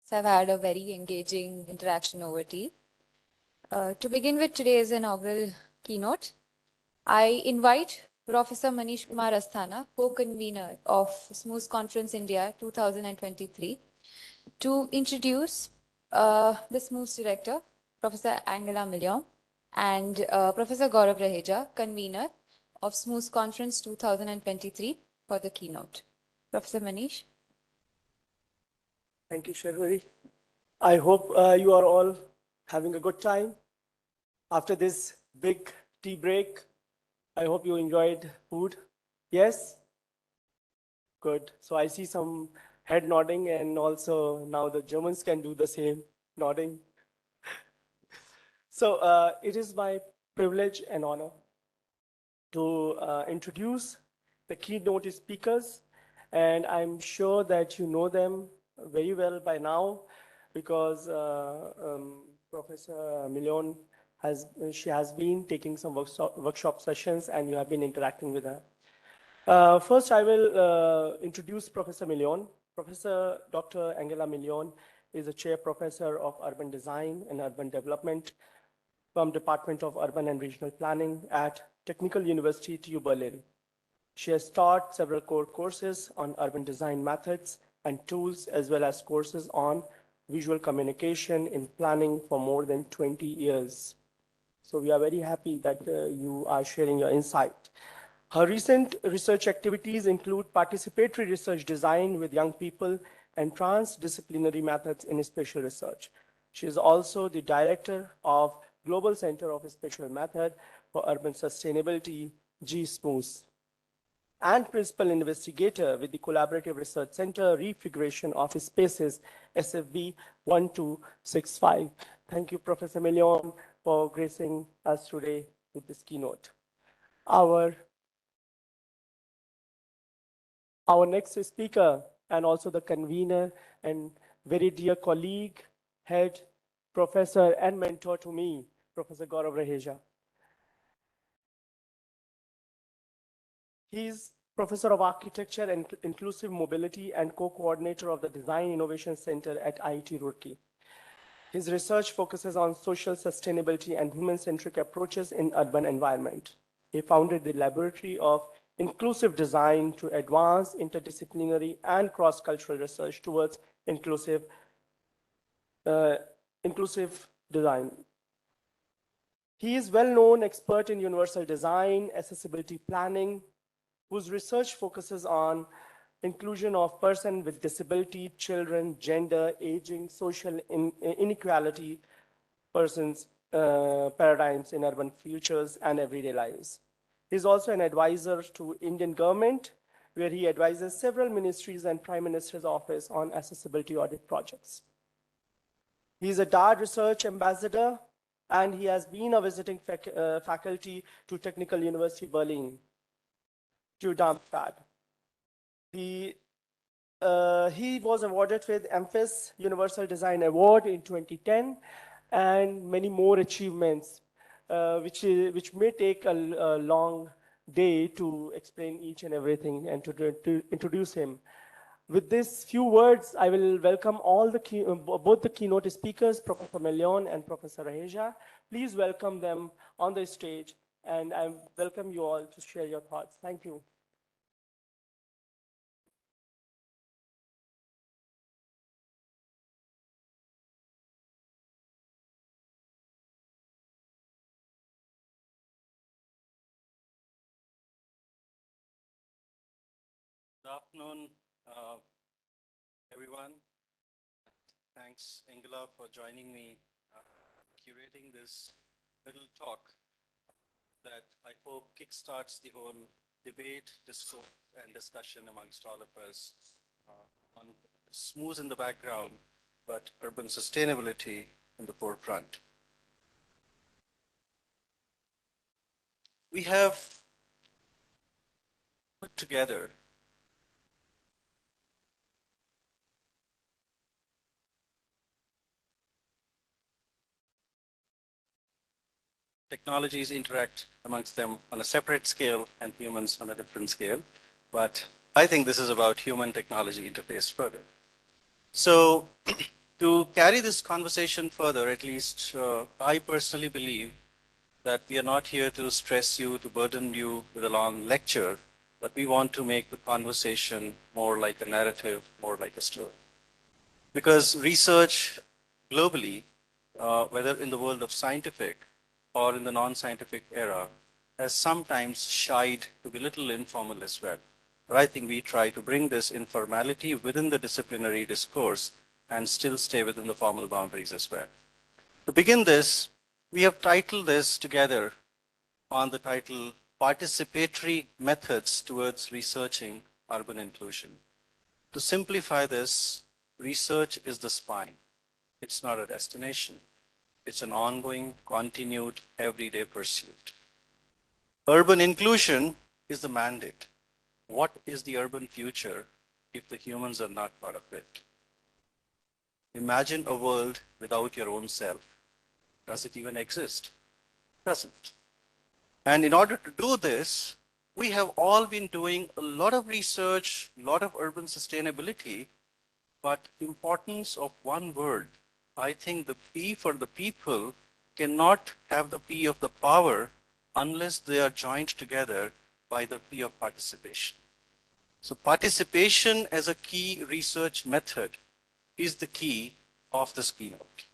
So I've had a very engaging interaction over tea. To begin with today's inaugural keynote, I invite Professor Manish Kumar Asthana, co-convener of SMUS Conference India 2023, to introduce the SMUS director, Professor Angela Million, and Professor Gaurav Raheja, convener of SMUS Conference 2023 for the keynote. Professor Manish. Thank you, Sharwari. I hope you are all having a good time after this big tea break. I hope you enjoyed food. Yes? Good. So I see some head nodding, and also now the Germans can do the same nodding. So it is my privilege and honor to introduce the keynote speakers, and I'm sure that you know them very well by now because Professor Million she has been taking some workshop sessions, and you have been interacting with her. First, I will introduce Professor Million. Professor Dr. Angela Million is a chair professor of urban design and urban development from Department of Urban and Regional Planning at Technical University TU Berlin. She has taught several core courses on urban design methods and tools, as well as courses on visual communication in planning for more than 20 years. So we are very happy that you are sharing your insight. Her recent research activities include participatory research design with young people and transdisciplinary methods in spatial research. She is also the director of Global Center of Spatial Methods for Urban Sustainability, GCSMUS, and principal investigator with the Collaborative Research Center Refiguration of Spaces, SFB 1265. Thank you, Professor Million, for gracing us today with this keynote. Our next speaker, and also the convener and very dear colleague, head professor and mentor to me, Professor Gaurav Raheja. He is Professor of Architecture and Inclusive Mobility and co-coordinator of the Design Innovation Center at IIT Roorkee. His research focuses on social sustainability and human-centric approaches in urban environment. He founded the Laboratory of Inclusive Design to advance interdisciplinary and cross-cultural research towards inclusive design. He is well-known expert in universal design, accessibility planning, whose research focuses on inclusion of persons with disability, children, gender, aging, social inequality, persons, paradigms in urban futures and everyday lives. He is also an advisor to Indian government, where he advises several ministries and Prime Minister's office on accessibility audit projects. He is a DART research ambassador, and he has been a visiting faculty to Technical University Berlin, to Darmstadt. He was awarded with MPhIS Universal Design Award in 2010, and many more achievements, which may take a long day to explain each and everything and to introduce him. With these few words, I will welcome all both the keynote speakers, Professor Million and Professor Raheja. Please welcome them on the stage, and I welcome you all to share your thoughts. Thank you. Good afternoon, everyone. Thanks, Angela, for joining me, curating this little talk that I hope kickstarts the whole debate, discourse, and discussion amongst all of us on SMUS in the background, but urban sustainability in the forefront. We have put together technologies interact amongst them on a separate scale and humans on a different scale. But I think this is about human technology interface further. So To carry this conversation further, at least I personally believe that we are not here to stress you, to burden you with a long lecture, but we want to make the conversation more like a narrative, more like a story. Because research globally, whether in the world of scientific or in the non-scientific era, has sometimes shied to be a little informal as well. But I think we try to bring this informality within the disciplinary discourse and still stay within the formal boundaries as well. To begin this, we have titled this together on the title Participatory Methods Towards Researching Urban Inclusion. To simplify this, research is the spine. It's not a destination. It's an ongoing, continued, everyday pursuit. Urban inclusion is the mandate. What is the urban future if the humans are not part of it? Imagine a world without your own self. Does it even exist? Doesn't. And in order to do this, we have all been doing a lot of research, a lot of urban sustainability, but importance of one word. I think the P for the people cannot have the P of the power unless they are joined together by the P of participation. So participation as a key research method is the key of this keynote.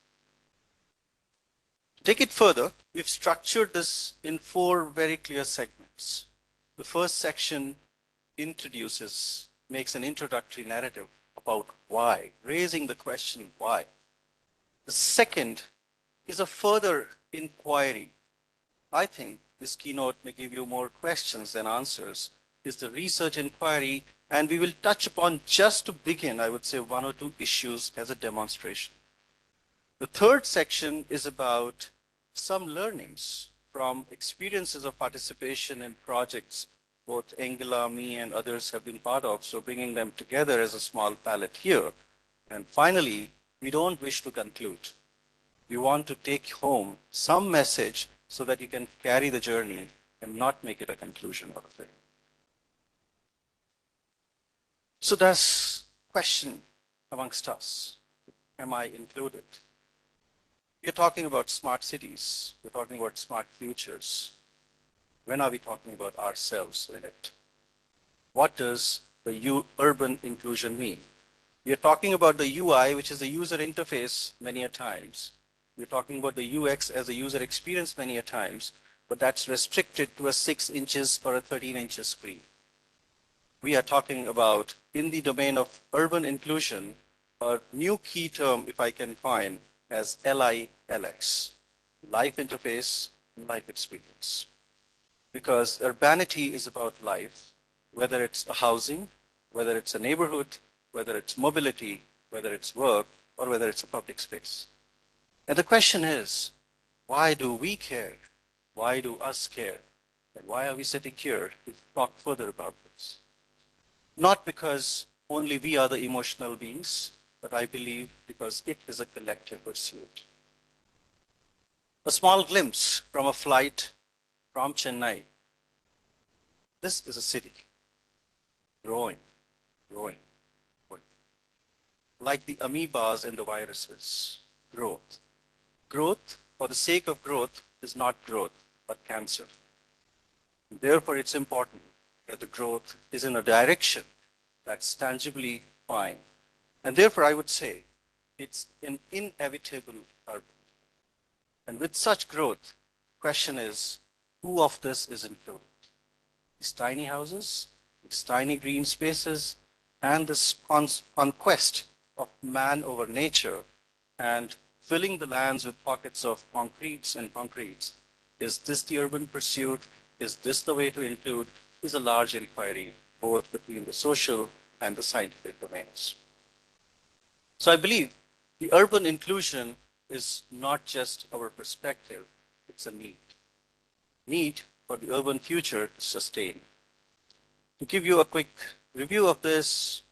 To take it further, we've structured this in 4 very clear segments. The first section makes an introductory narrative about why, raising the question why. The second is a further inquiry. I think this keynote may give you more questions than answers, is the research inquiry, and we will touch upon, just to begin, I would say 1 or 2 issues as a demonstration. The third section is about some learnings from experiences of participation in projects both Angela, me, and others have been part of, so bringing them together as a small palette here. And finally, we don't wish to conclude. We want to take home some message so that you can carry the journey and not make it a conclusion of it. So there's question amongst us. Am I included? We're talking about smart cities. We're talking about smart futures. When are we talking about ourselves in it? What does the urban inclusion mean? We are talking about the UI, which is the user interface many a times. We're talking about the UX as a user experience many a times, but that's restricted to a 6 inches or a 13 inches screen. We are talking about, in the domain of urban inclusion, a new key term, if I can coin, as LILX, life interface, life experience. Because urbanity is about life, whether it's a housing, whether it's a neighborhood, whether it's mobility, whether it's work, or whether it's a public space. And the question is, why do we care? Why do us care? And why are we sitting here to talk further about this? Not because only we are the emotional beings, but I believe because it is a collective pursuit. A small glimpse from a flight from Chennai. This is a city growing, growing, growing. Like the amoebas and the viruses, growth. Growth for the sake of growth is not growth, but cancer. Therefore, it's important that the growth is in a direction that's tangibly fine. And therefore, I would say it's an inevitable urban. And with such growth, the question is, who of this is included? These tiny houses, these tiny green spaces, and this conquest of man over nature, and filling the lands with pockets of concretes and concretes. Is this the urban pursuit? Is this the way to include? Is a large inquiry, both between the social and the scientific domains. So I believe the urban inclusion is not just our perspective, it's a need. Need for the urban future to sustain. To give you a quick review of this,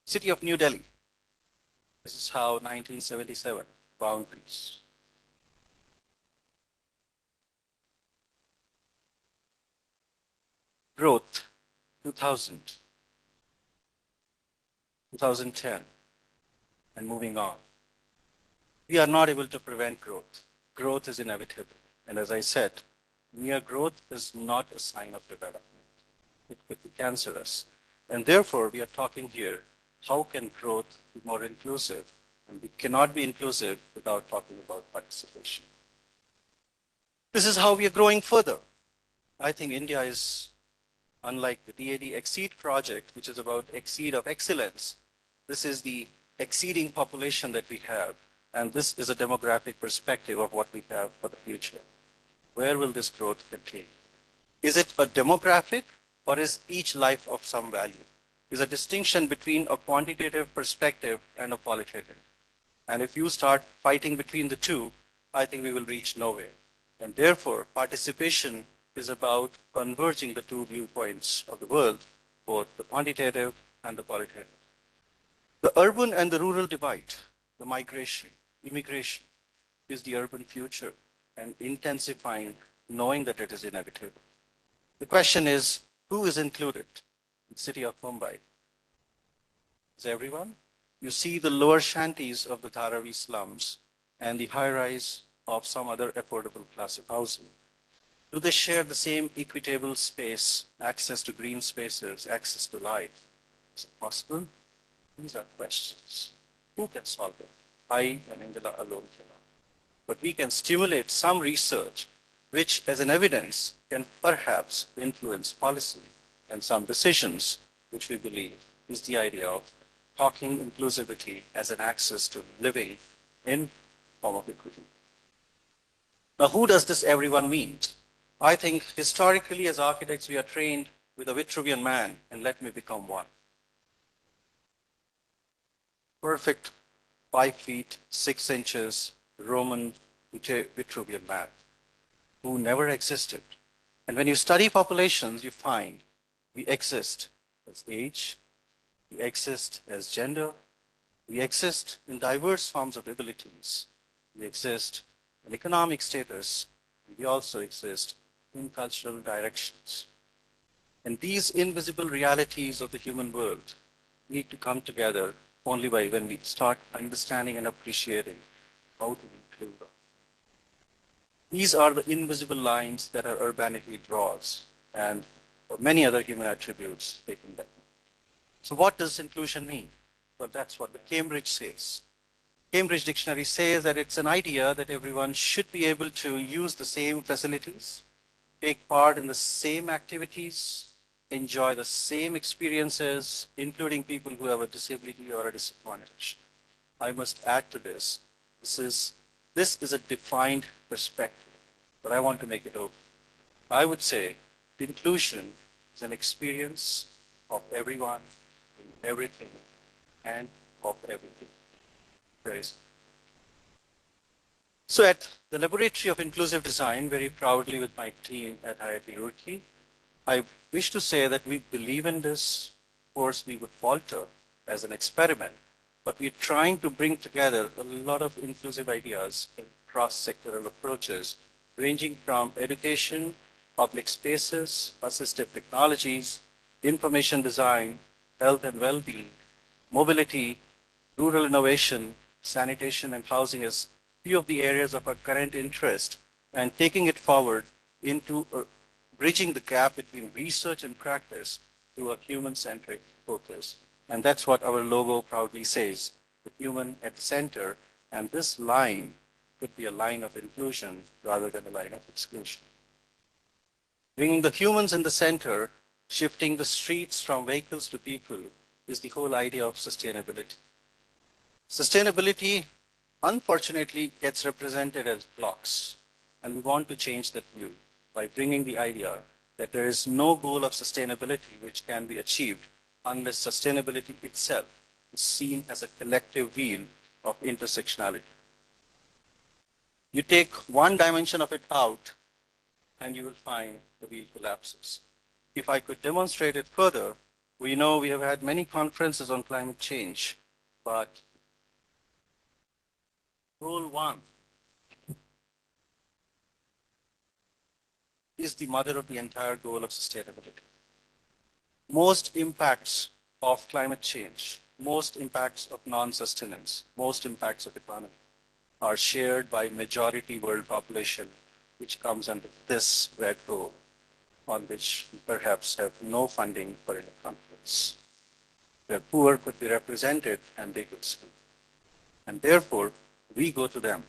city of New Delhi. This is how 1977, boundaries. Growth, 2000. 2010, and moving on. We are not able to prevent growth. Growth is inevitable. And as I said, mere growth is not a sign of development. It could be cancerous. And therefore, we are talking here, how can growth be more inclusive? And we cannot be inclusive without talking about participation. This is how we are growing further. I think India is, unlike the DAD Exceed project, which is about exceed of excellence, this is the exceeding population that we have. And this is a demographic perspective of what we have for the future. Where will this growth continue? Is it a demographic, or is each life of some value? Is a distinction between a quantitative perspective and a qualitative. And if you start fighting between the two, I think we will reach nowhere. And therefore, participation is about converging the two viewpoints of the world, both the quantitative and the qualitative. The urban and the rural divide, the migration, immigration, is the urban future and intensifying, knowing that it is inevitable. The question is, who is included in the city of Mumbai? Is everyone? You see the lower shanties of the Dharavi slums and the high-rise of some other affordable class of housing. Do they share the same equitable space, access to green spaces, access to light? Is it possible? These are questions. Who can solve it? I and Angela alone cannot. But we can stimulate some research which, as an evidence, can perhaps influence policy and some decisions, which we believe is the idea of talking inclusivity as an access to living in form of equity. Now, who does this everyone mean? I think historically as architects, we are trained with a Vitruvian man, and let me become one. Perfect 5 feet, 6 inches, Roman Vitruvian man who never existed. And when you study populations, you find we exist as age, we exist as gender, we exist in diverse forms of abilities, we exist in economic status, we also exist in cultural directions. And these invisible realities of the human world need to come together only when we start understanding and appreciating how to include them. These are the invisible lines that our urbanity draws, and for many other human attributes taking them. So what does inclusion mean? Well, that's what the Cambridge says. Cambridge Dictionary says that it's an idea that everyone should be able to use the same facilities, take part in the same activities, enjoy the same experiences, including people who have a disability or a disadvantage. I must add to this. This is a defined perspective, but I want to make it open. I would say inclusion is an experience of everyone, in everything, and of everything. Very simple. So at the Laboratory of Inclusive Design, very proudly with my team at IIT Roorkee, I wish to say that we believe in this. Of course, we would falter as an experiment, but we're trying to bring together a lot of inclusive ideas in cross-sectoral approaches, ranging from education, public spaces, assistive technologies, information design, health and well-being, mobility, rural innovation, sanitation, and housing as few of the areas of our current interest, and taking it forward into bridging the gap between research and practice through a human-centric focus. And that's what our logo proudly says, the human at the center. And this line could be a line of inclusion rather than a line of exclusion. Bringing the humans in the center, shifting the streets from vehicles to people is the whole idea of sustainability. Sustainability, unfortunately, gets represented as blocks. And we want to change that view by bringing the idea that there is no goal of sustainability which can be achieved unless sustainability itself is seen as a collective wheel of intersectionality. You take one dimension of it out, and you will find the wheel collapses. If I could demonstrate it further, we know we have had many conferences on climate change, but goal 1 is the mother of the entire goal of sustainability. Most impacts of climate change most impacts of non-sustenance, most impacts of economy are shared by majority world population, which comes under this red row, on which we perhaps have no funding for any conference. The poor could be represented and they could speak. And therefore, we go to them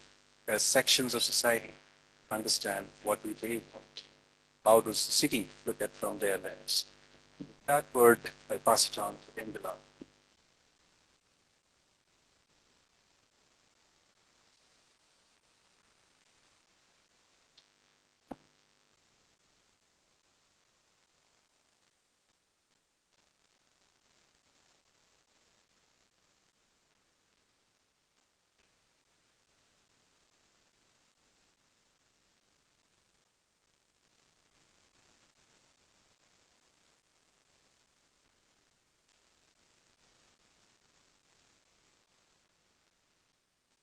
as sections of society, understand what do they want. How does the city look at from their lens? That word, I pass it on to Indila.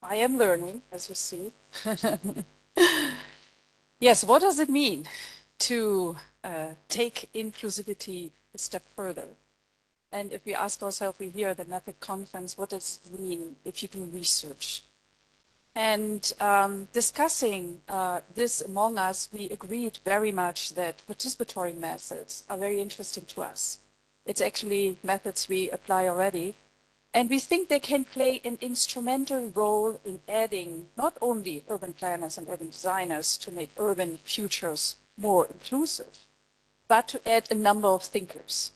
I am learning, as you see. Yes, what does it mean to take inclusivity a step further? And if we ask ourselves, we hear the method conference, what does it mean if you do research? And discussing this among us, we agreed very much that participatory methods are very interesting to us. It's actually methods we apply already. And we think they can play an instrumental role in adding not only urban planners and urban designers to make urban futures more inclusive, but to add a number of thinkers.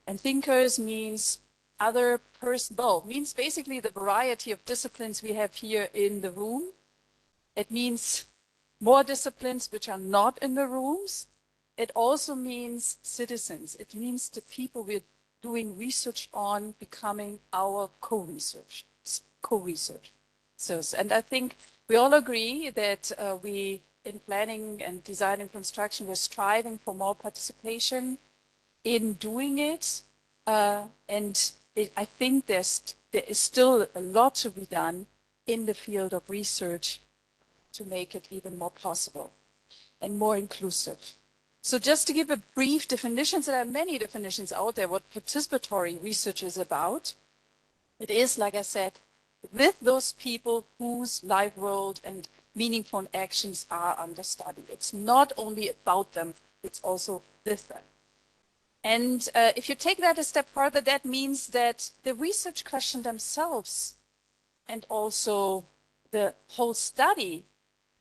And thinkers means means basically the variety of disciplines we have here in the room. It means more disciplines which are not in the rooms. It also means citizens. It means the people we're doing research on becoming our co-researchers. And I think we all agree that we, in planning and design and construction, we're striving for more participation in doing it. I think there is still a lot to be done in the field of research to make it even more possible and more inclusive. So just to give a brief definition, there are many definitions out there what participatory research is about. It is, like I said, with those people whose life world and meaningful actions are under study. It's not only about them, it's also with them. And if you take that a step further, that means that the research questions themselves and also the whole study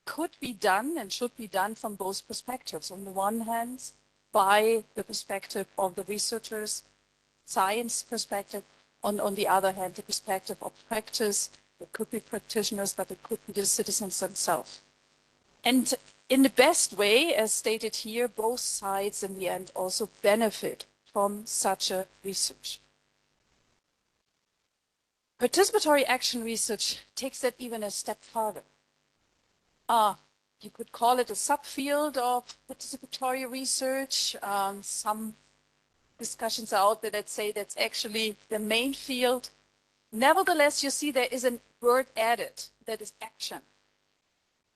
could be done and should be done from both perspectives. On the one hand, by the perspective of the researchers, science perspective. On the other hand, the perspective of practice. It could be practitioners, but it could be the citizens themselves. And in the best way, as stated here, both sides in the end also benefit from such a research. Participatory action research takes that even a step further. You could call it a subfield of participatory research. Some discussions are out there that say that's actually the main field. Nevertheless, you see there is a word added, that is action.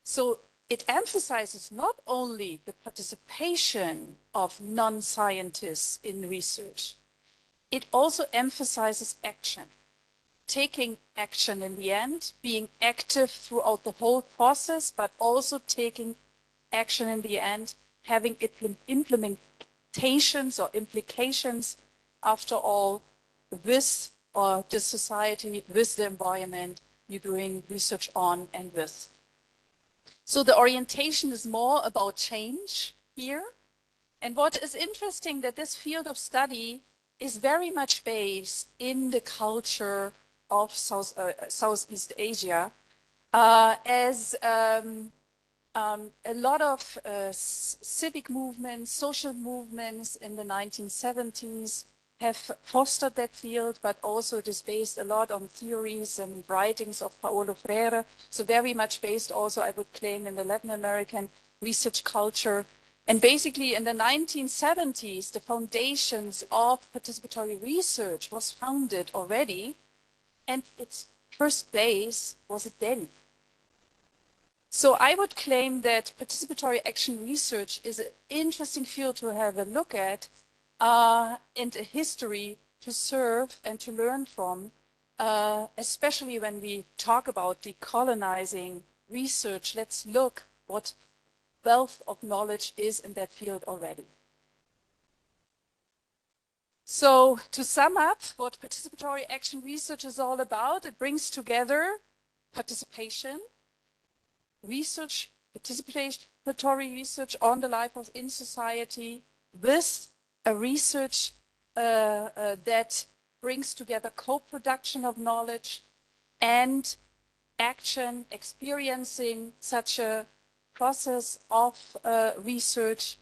So it emphasizes not only the participation of non-scientists in research, it also emphasizes action. Taking action in the end, being active throughout the whole process, but also taking action in the end, having implementations or implications, after all, with or the society, with the environment you're doing research on and with. So the orientation is more about change here. And what is interesting that this field of study is very much based in the culture of Southeast Asia, as a lot of civic movements, social movements in the 1970s have fostered that field, but also it is based a lot on theories and writings of Paulo Freire. So very much based also, I would claim, in the Latin American research culture. And basically in the 1970s, the foundations of participatory research was founded already, and its first base was at Delhi. So I would claim that participatory action research is an interesting field to have a look at, and a history to serve and to learn from especially when we talk about decolonizing research, let's look what wealth of knowledge is in that field already. So to sum up what participatory action research is all about, it brings together participation, research, participatory research on the life of in society with a research that brings together co-production of knowledge and action, experiencing such a process of research.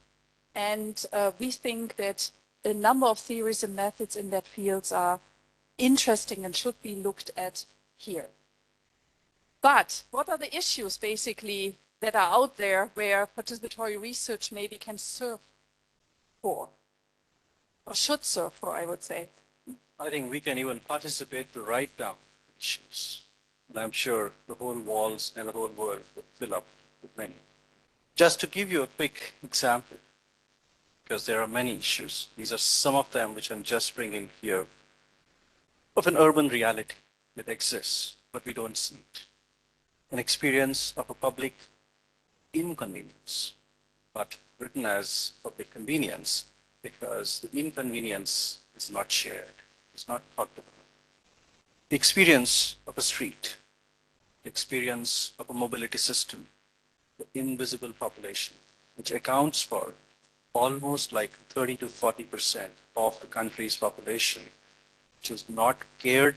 And we think that a number of theories and methods in that field are interesting and should be looked at here. But what are the issues basically that are out there where participatory research maybe can serve for, or should serve for, I would say? I think we can even participate to write down issues. And I'm sure the whole walls and the whole world would fill up with many. Just to give you a quick example, because there are many issues. These are some of them which I'm just bringing here, of an urban reality that exists, but we don't see it. An experience of a public inconvenience, but written as public convenience, because the inconvenience is not shared, it's not talked about. The experience of a street, the experience of a mobility system, the invisible population, which accounts for almost like 30 to 40% of the country's population, which is not cared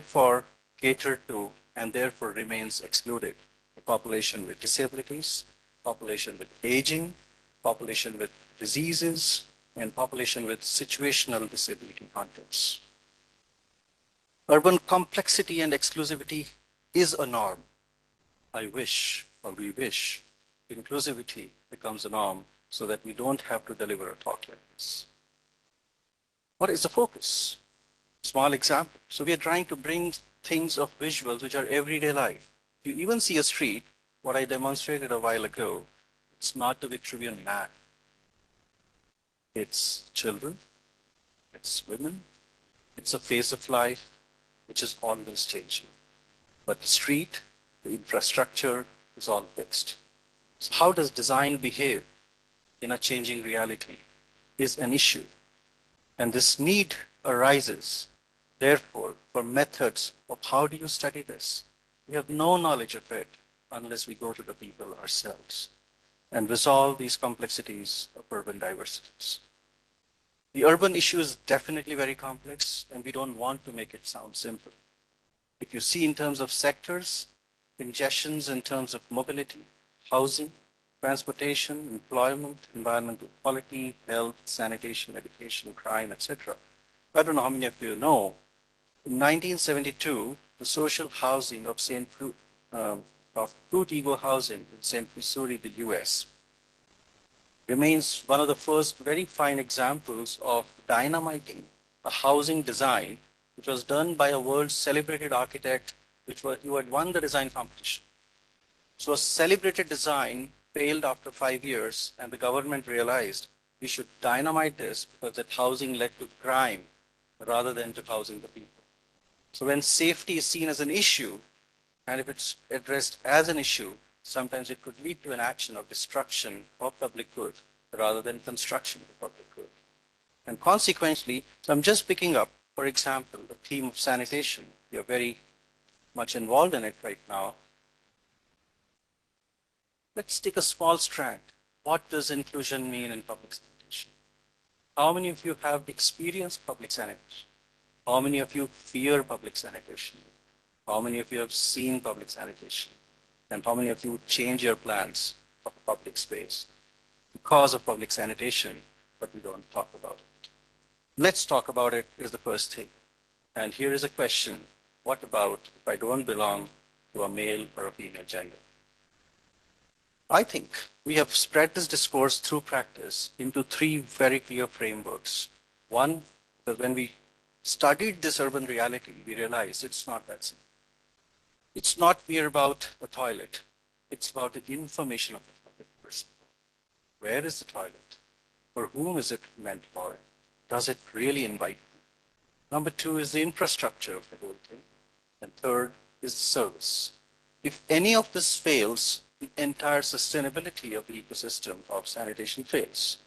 for, catered to, and therefore remains excluded. The population with disabilities, population with aging, population with diseases, and population with situational disability contexts. Urban complexity and exclusivity is a norm. I wish, or we wish, inclusivity becomes a norm so that we don't have to deliver a talk like this. What is the focus? Small example. So we are trying to bring things of visuals which are everyday life. You even see a street, what I demonstrated a while ago, it's not the Vitruvian man. It's children, it's women, it's a phase of life which is always changing. But the street, the infrastructure is all fixed. So how does design behave in a changing reality is an issue. And this need arises, therefore, for methods of how do you study this? We have no knowledge of it unless we go to the people ourselves and resolve these complexities of urban diversities. The urban issue is definitely very complex, and we don't want to make it sound simple. If you see in terms of sectors, congestions in terms of mobility, housing, transportation, employment, environmental quality, health, sanitation, education, crime, etc. I don't know how many of you know, in 1972, the social housing of Fruit Eagle Housing in St. Missouri, the US, remains one of the first very fine examples of dynamiting a housing design, which was done by a world celebrated architect, who had won the design competition. So a celebrated design failed after 5 years, and the government realized we should dynamite this because that housing led to crime rather than to housing the people. So when safety is seen as an issue, and if it's addressed as an issue, sometimes it could lead to an action of destruction of public good rather than construction of public good. And consequently, so I'm just picking up, for example, the theme of sanitation. We are very much involved in it right now. Let's take a small strand. What does inclusion mean in public sanitation? How many of you have experienced public sanitation? How many of you fear public sanitation? How many of you have seen public sanitation? And how many of you change your plans of public space because of public sanitation, but we don't talk about it? Let's talk about it is the first thing. And here is a question. What about if I don't belong to a male or a female gender? I think we have spread this discourse through practice into 3 very clear frameworks. One, that when we studied this urban reality, we realized it's not that simple. It's not mere about a toilet. It's about the information of the person. Where is the toilet? For whom is it meant for? Does it really invite? Number 2 is the infrastructure of the whole Third is service. If any of this fails, the entire sustainability of the ecosystem of sanitation fails.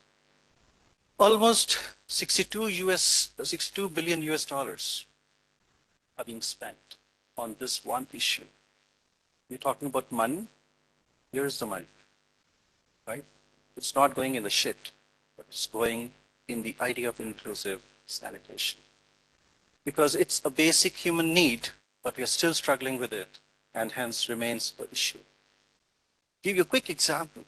Almost 62 billion US dollars are being spent on this one issue. We're talking about money. Here's the money, right? It's not going in the shit, but it's going in the idea of inclusive sanitation. Because it's a basic human need, but we are still struggling with it, and hence remains the issue. Give you a quick example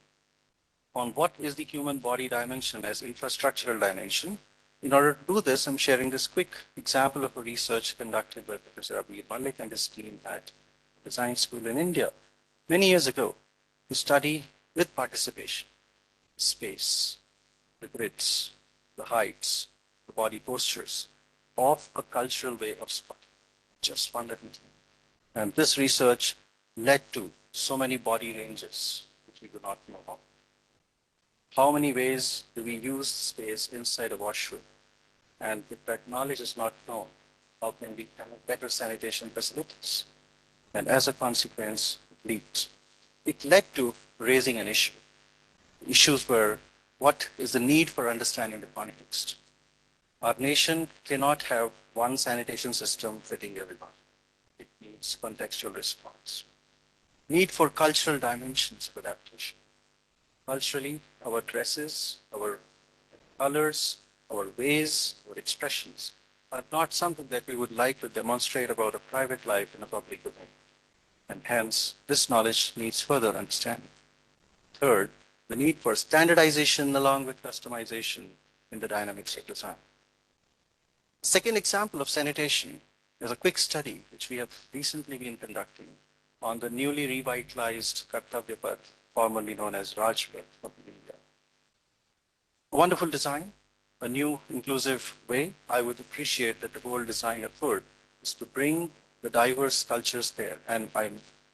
on what is the human body dimension as infrastructural dimension. In order to do this, I'm sharing this quick example of a research conducted by Professor Abir Malik and his team at Design School in India many years ago to study with participation, space, the grids, the heights, the body postures of a cultural way of spotting. Just fundamentally. And this research led to so many body ranges, which we do not know of. How many ways do we use space inside a washroom? And if that knowledge is not known, how can we have better sanitation facilities? And as a consequence, it led to raising an issue. Issues were, what is the need for understanding the context? Our nation cannot have one sanitation system fitting everyone. It needs contextual response. Need for cultural dimensions of adaptation. Culturally, our dresses, our colors, our ways, our expressions are not something that we would like to demonstrate about a private life in a public domain. And hence, this knowledge needs further understanding. Third, the need for standardization along with customization in the dynamics of design. Second example of sanitation is a quick study which we have recently been conducting on the newly revitalized Kartavya Path, formerly known as Rajpath of India. A wonderful design, a new inclusive way. I would appreciate that the whole design effort is to bring the diverse cultures there. And I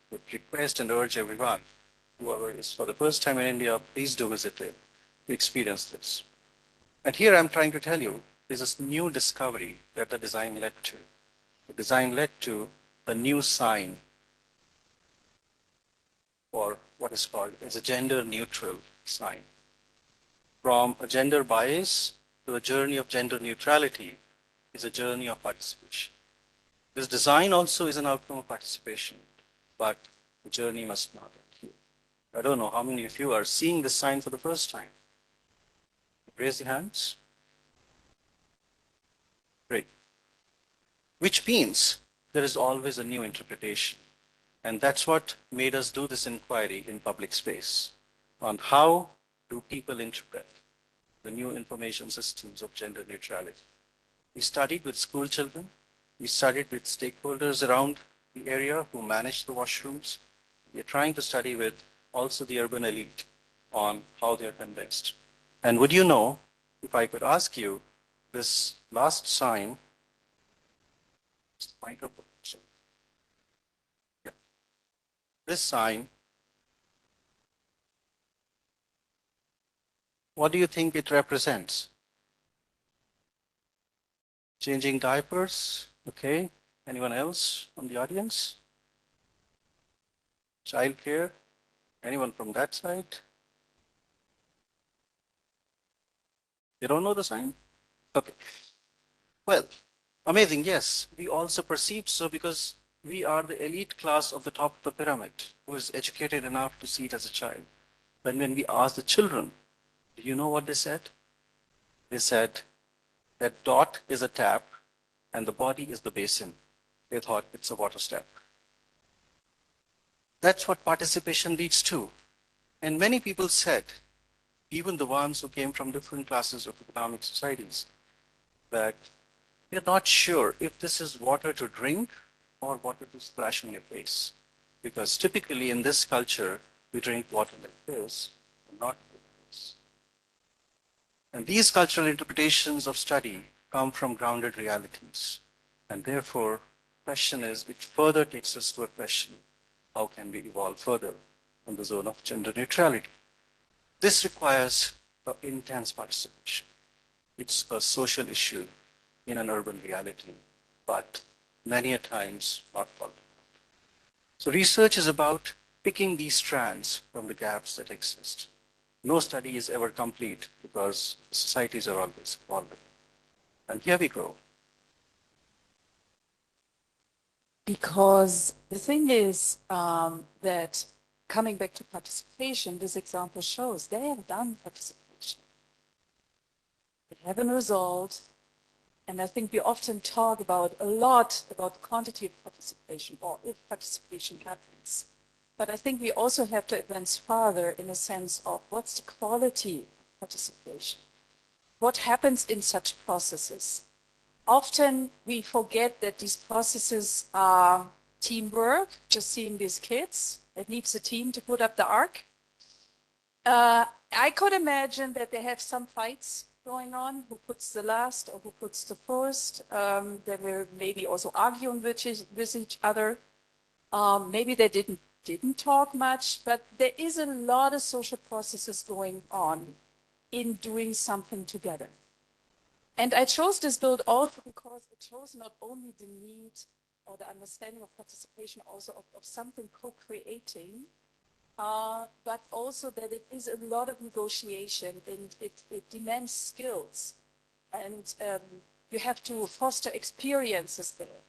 would request and urge everyone, whoever is for the first time in India, please do visit it to experience this. And here I'm trying to tell you, there's this new discovery that the design led to. The design led to a new sign, or what is called as a gender neutral sign. From a gender bias to a journey of gender neutrality is a journey of participation. This design also is an outcome of participation, but the journey must not end here. I don't know how many of you are seeing this sign for the first time. Raise your hands. Great. Which means there is always a new interpretation. And that's what made us do this inquiry in public space on how do people interpret the new information systems of gender neutrality. We studied with school children. We studied with stakeholders around the area who manage the washrooms. We're trying to study with also the urban elite on how they're convinced. And would you know, if I could ask you, this last sign, microphone. Yeah. This sign, what do you think it represents? Changing diapers, okay. Anyone else from the audience? Childcare, anyone from that side? You don't know the sign? Okay. Well, amazing, yes. We also perceived so because we are the elite class of the top of the pyramid who is educated enough to see it as a child. But when we asked the children, do you know what they said? They said that dot is a tap and the body is the basin. They thought it's a water step. That's what participation leads to. And many people said, even the ones who came from different classes of economic societies, that they're not sure if this is water to drink or water to splash on your face. Because typically in this culture, we drink water like this, not like this. And these cultural interpretations of study come from grounded realities. And therefore, the question is, it further takes us to a question, how can we evolve further in the zone of gender neutrality? This requires intense participation. It's a social issue in an urban reality, but many a times not followed. So research is about picking these strands from the gaps that exist. No study is ever complete because societies are always evolving. And here we go. Because the thing is that coming back to participation, this example shows they have done participation. They have a result. And I think we often talk about a lot about quantitative participation or if participation happens. But I think we also have to advance further in a sense of what's the quality of participation? What happens in such processes? Often we forget that these processes are teamwork, just seeing these kids. It needs a team to put up the ark. I could imagine that they have some fights going on, who puts the last or who puts the first. They were maybe also arguing with each other. Maybe they didn't talk much, but there is a lot of social processes going on in doing something together. And I chose this build also because it shows not only the need or the understanding of participation, also of something co-creating, but also that it is a lot of negotiation and it demands skills. And you have to foster experiences there.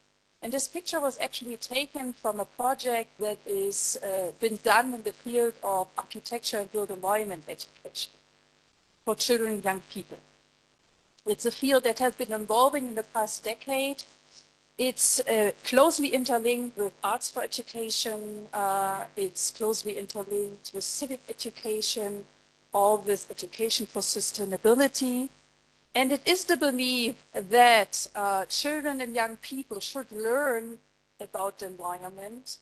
And this picture was actually taken from a project that is been done in the field of architecture and built environment education for children and young people. It's a field that has been evolving in the past decade. It's closely interlinked with arts for education. It's closely interlinked with civic education, or with education for sustainability. And it is the belief that children and young people should learn about the environment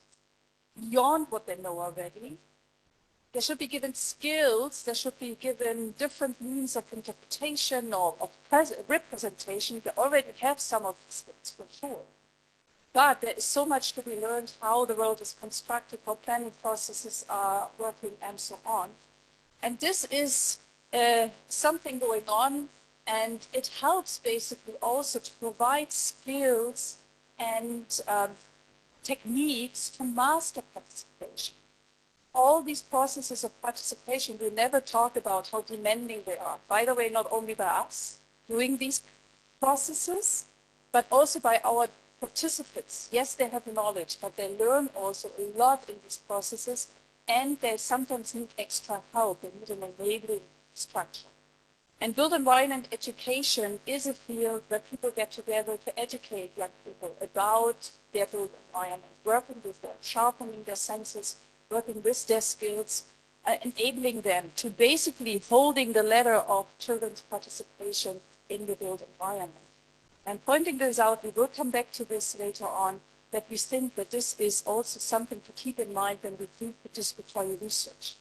beyond what they know already. They should be given skills, they should be given different means of interpretation or of representation. They already have some of these skills for sure. But there is so much to be learned, how the world is constructed, how planning processes are working, and so on. And this is something going on, and it helps basically also to provide skills and techniques to master participation. All these processes of participation, we never talk about how demanding they are. By the way, not only by us doing these processes, but also by our participants. Yes, they have knowledge, but they learn also a lot in these processes, and they sometimes need extra help. They need an enabling structure. And built environment education is a field where people get together to educate young people about their built environment, working with them, sharpening their senses, working with their skills, enabling them to basically holding the ladder of children's participation in the built environment. And pointing this out, we will come back to this later on, that we think that this is also something to keep in mind when we do participatory research.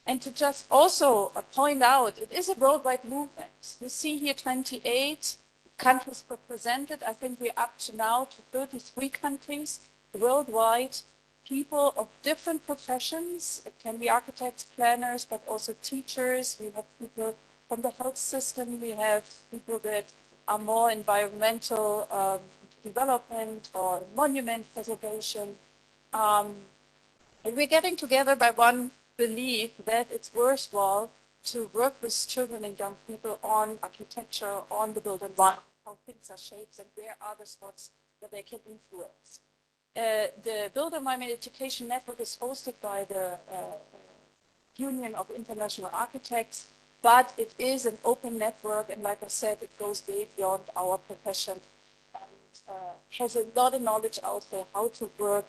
And to just also point out, it is a worldwide movement. You see here 28 countries represented. I think we're up to now to 33 countries worldwide. People of different professions. It can be architects, planners, but also teachers. We have people from the health system. We have people that are more environmental development or monument preservation. And we're getting together by one belief that it's worthwhile to work with children and young people on architecture, on the built environment, how things are shaped, and where are the spots that they can influence. The Built Environment Education Network is hosted by the Union of International Architects, but it is an open network, and like I said, it goes way beyond our profession and has a lot of knowledge out there how to work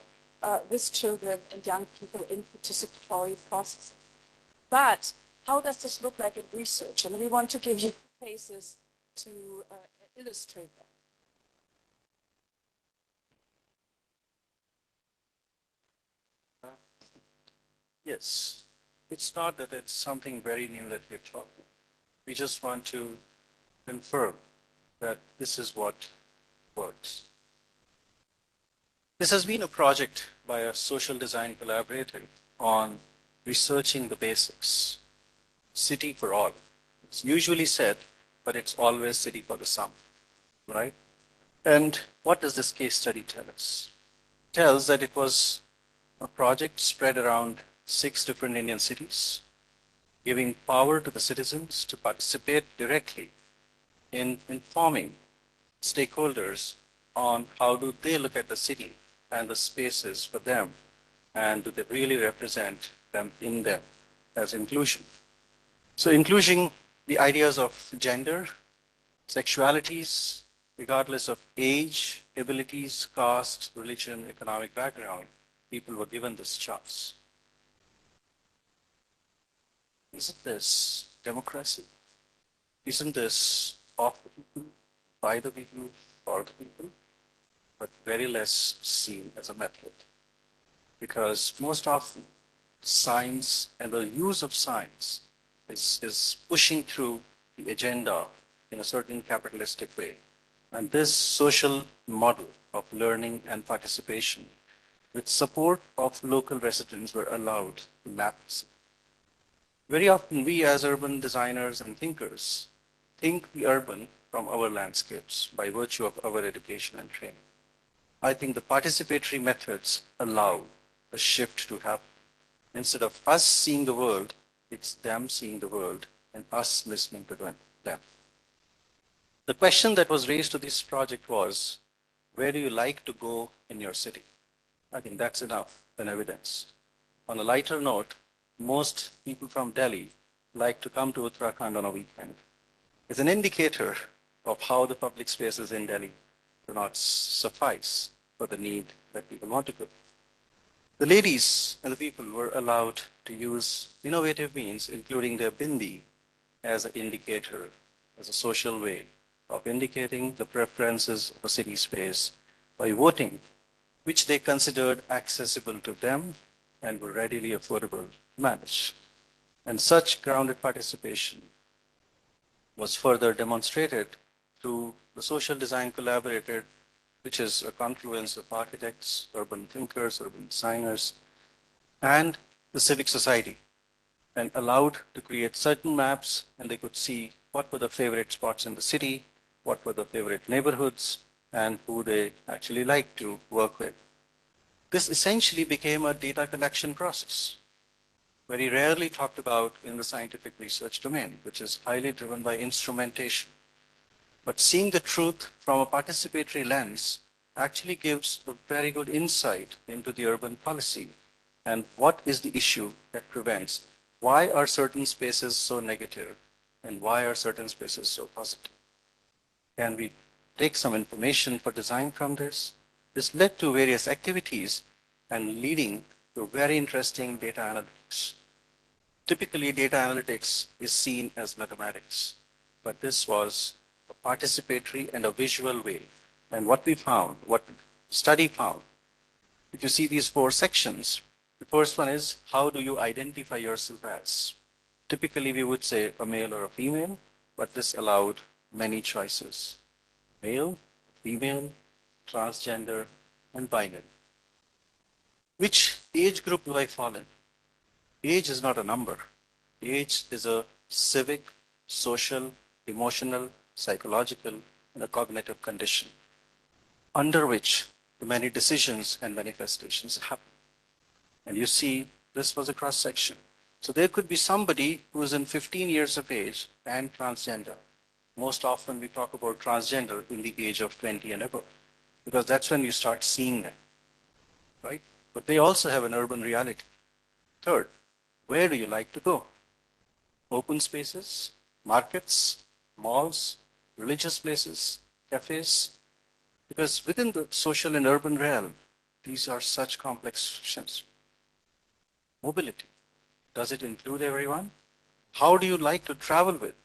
with children and young people in participatory processes. But how does this look like in research? And we want to give you cases to illustrate that. Yes, it's not that it's something very new that we're talking. We just want to confirm that this is what works. This has been a project by a social design collaborator on researching the basics. City for all. It's usually said, but it's always city for the some, right? And what does this case study tell us? It tells that it was a project spread around 6 different Indian cities, giving power to the citizens to participate directly in informing stakeholders on how do they look at the city and the spaces for them, and do they really represent them in them as inclusion. So including the ideas of gender, sexualities, regardless of age, abilities, caste, religion, economic background, people were given this chance. Isn't this democracy? Isn't this of the people, by the people, for the people? But very less seen as a method. Because most often, science and the use of science is pushing through the agenda in a certain capitalistic way. And this social model of learning and participation, with support of local residents, were allowed to map. Very often, we as urban designers and thinkers think the urban from our landscapes by virtue of our education and training. I think the participatory methods allow a shift to happen. Instead of us seeing the world, it's them seeing the world and us listening to them. The question that was raised to this project was, where do you like to go in your city? I think that's enough an evidence. On a lighter note, most people from Delhi like to come to Uttarakhand on a weekend. It's an indicator of how the public spaces in Delhi do not suffice for the need that people want to go. The ladies and the people were allowed to use innovative means, including their bindi, as an indicator, as a social way of indicating the preferences of a city space by voting, which they considered accessible to them and were readily affordable to manage. And such grounded participation was further demonstrated through the social design collaborator, which is a confluence of architects, urban thinkers, urban designers, and the civic society, and allowed to create certain maps, and they could see what were the favorite spots in the city, what were the favorite neighborhoods, and who they actually liked to work with. This essentially became a data collection process, very rarely talked about in the scientific research domain, which is highly driven by instrumentation. But seeing the truth from a participatory lens actually gives a very good insight into the urban policy and what is the issue that prevents. Why are certain spaces so negative and why are certain spaces so positive? Can we take some information for design from this? This led to various activities and leading to very interesting data analytics. Typically, data analytics is seen as mathematics, but this was a participatory and a visual way. And what we found, what the study found, if you see these 4 sections, the first one is, how do you identify yourself as? Typically, we would say a male or a female, but this allowed many choices. Male, female, transgender, and binary. Which age group do I fall in? Age is not a number. Age is a civic, social, emotional, psychological, and a cognitive condition under which the many decisions and manifestations happen. And you see, this was a cross section. So there could be somebody who is in 15 years of age and transgender. Most often we talk about transgender in the age of 20 and above, because that's when you start seeing them, right? But they also have an urban reality. Third, where do you like to go? Open spaces, markets, malls, religious places, cafes, because within the social and urban realm, these are such complex questions. Mobility, does it include everyone? How do you like to travel with?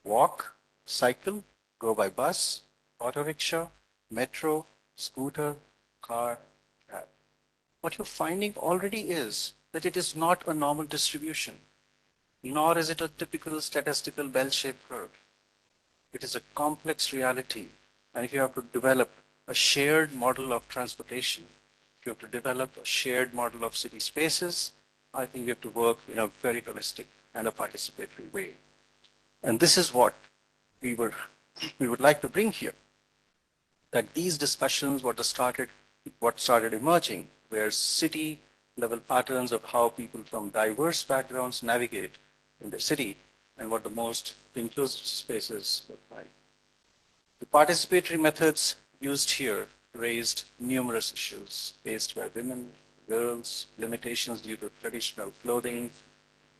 Walk, cycle, go by bus, auto rickshaw, metro, scooter, car, cab. What you're finding already is that it is not a normal distribution, nor is it a typical statistical bell-shaped curve. It is a complex reality. And if you have to develop a shared model of transportation, if you have to develop a shared model of city spaces, I think we have to work in a very holistic and a participatory way. And this is what we would like to bring here. That these discussions, what started emerging, where city level patterns of how people from diverse backgrounds navigate in the city and what the most inclusive spaces look like. The participatory methods used here raised numerous issues faced by women, girls, limitations due to traditional clothing,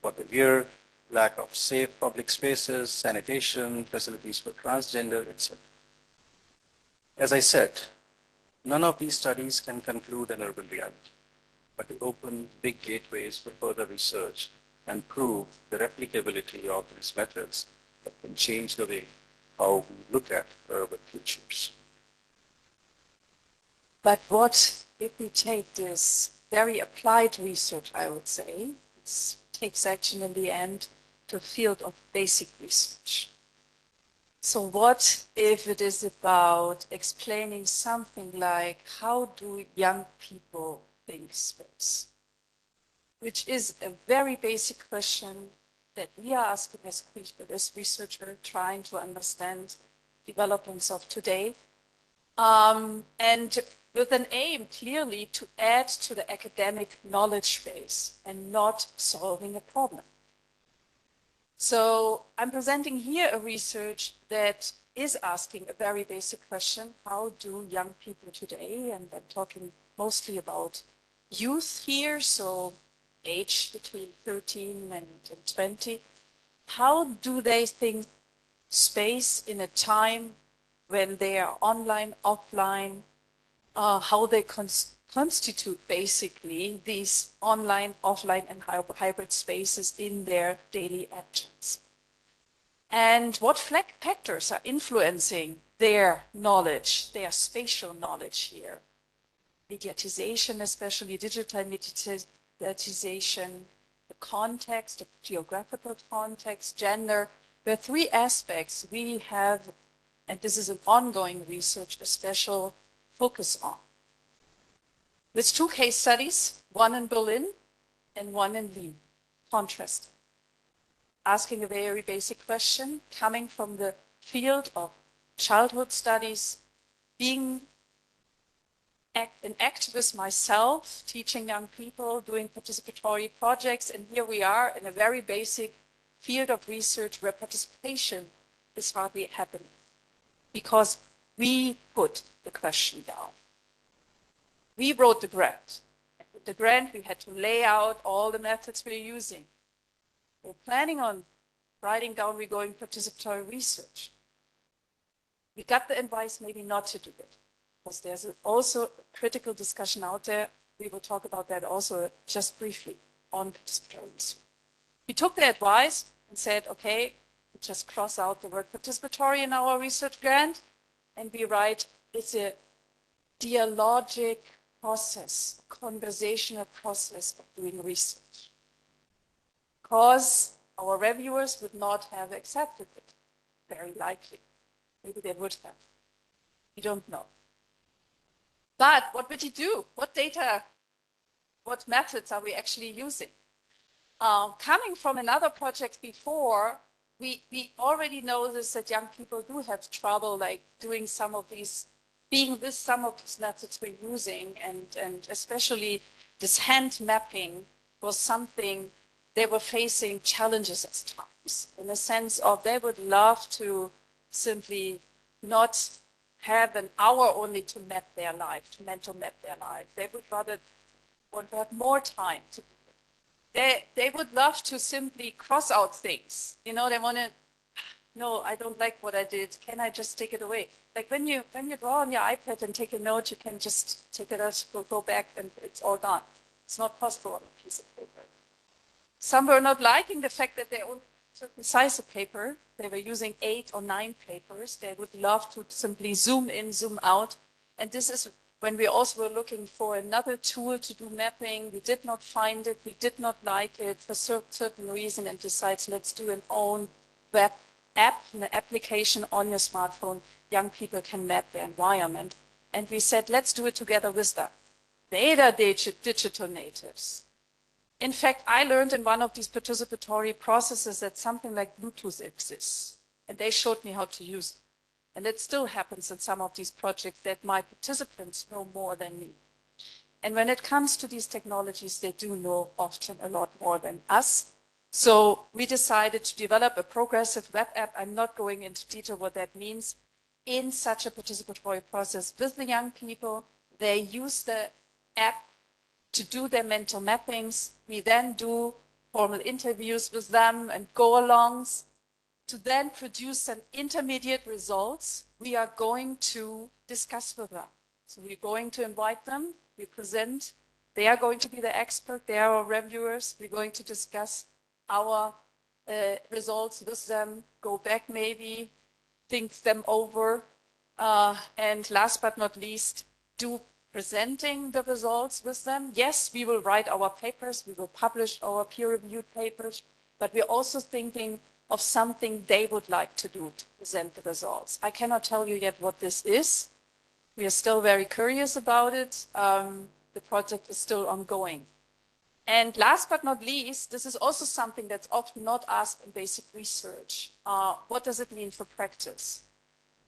what they wear, lack of safe public spaces, sanitation, facilities for transgender, etc. As I said, none of these studies can conclude an urban reality, but they open big gateways for further research and prove the replicability of these methods that can change the way how we look at urban futures. But what if we take this very applied research, I would say, it takes action in the end to a field of basic research. So what if it is about explaining something like, how do young people think space? Which is a very basic question that we are asking as researchers, trying to understand developments of today. And with an aim clearly to add to the academic knowledge base and not solving a problem. So I'm presenting here a research that is asking a very basic question: how do young people today, and I'm talking mostly about youth here, so age between 13 and 20, how do they think space in a time when they are online, offline, how they constitute basically these online, offline, and hybrid spaces in their daily actions. And what factors are influencing their knowledge, their spatial knowledge here? Mediatization, especially digital mediatization, the context, the geographical context, gender. There are three aspects we have, and this is an ongoing research, a special focus on. With two case studies, one in Berlin and one in Wien, contrasting. Asking a very basic question, coming from the field of childhood studies, being an activist myself, teaching young people, doing participatory projects, and here we are in a very basic field of research where participation is hardly happening because we put the question down. We wrote the grant. With the grant, we had to lay out all the methods we're using. We're planning on writing down we're going participatory research. We got the advice maybe not to do it, because there's also a critical discussion out there. We will talk about that also just briefly on participatory research. We took the advice and said, okay, we just cross out the word participatory in our research grant, and we write, it's a dialogic process, a conversational process of doing research. Because our reviewers would not have accepted it, very likely. Maybe they would have. We don't know. But what would you do? What data, what methods are we actually using? Coming from another project before, we already know this, that young people do have trouble like doing some of these, being with some of these methods we're using, and especially this hand mapping was something they were facing challenges at times, in the sense of they would love to simply not have an hour only to map their life, to mental map their life. They would rather want to have more time to do it. They would love to simply cross out things. You know, they want to, no, I don't like what I did. Can I just take it away? Like when you draw on your iPad and take a note, you can just take it out, go back, and it's all done. It's not possible on a piece of paper. Some were not liking the fact that they only certain size of paper. They were using 8 or 9 papers. They would love to simply zoom in, zoom out. And this is when we also were looking for another tool to do mapping. We did not find it. We did not like it for certain reason, and decided let's do an own web app, an application on your smartphone. Young people can map their environment. And we said, let's do it together with them. They digital natives. In fact, I learned in one of these participatory processes that something like Bluetooth exists. And they showed me how to use it. And it still happens in some of these projects that my participants know more than me. And when it comes to these technologies, they do know often a lot more than us. So we decided to develop a progressive web app. I'm not going into detail what that means. In such a participatory process with the young people, they use the app to do their mental mappings. We then do formal interviews with them and go-alongs to then produce some intermediate results we are going to discuss with them. So we're going to invite them, we present, they are going to be the expert, they are our reviewers, we're going to discuss our results with them, go back maybe, think them over, and last but not least, do presenting the results with them. Yes, we will write our papers, we will publish our peer-reviewed papers, but we're also thinking of something they would like to do to present the results. I cannot tell you yet what this is. We are still very curious about it. The project is still ongoing. And last but not least, this is also something that's often not asked in basic research. What does it mean for practice?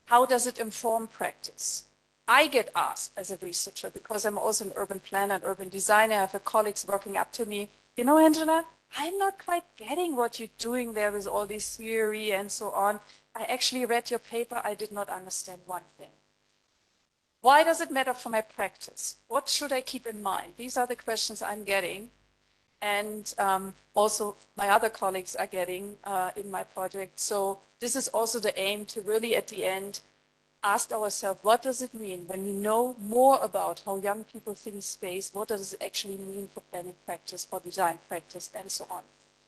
How does it inform practice? I get asked as a researcher, because I'm also an urban planner and urban designer, I have colleagues working up to me, you know, Angela, I'm not quite getting what you're doing there with all this theory and so on. I actually read your paper, I did not understand one thing. Why does it matter for my practice? What should I keep in mind? These are the questions I'm getting. And also my other colleagues are getting in my project. So this is also the aim to really at the end ask ourselves, what does it mean when we know more about how young people think space? What does it actually mean for planning practice, for design practice, and so on?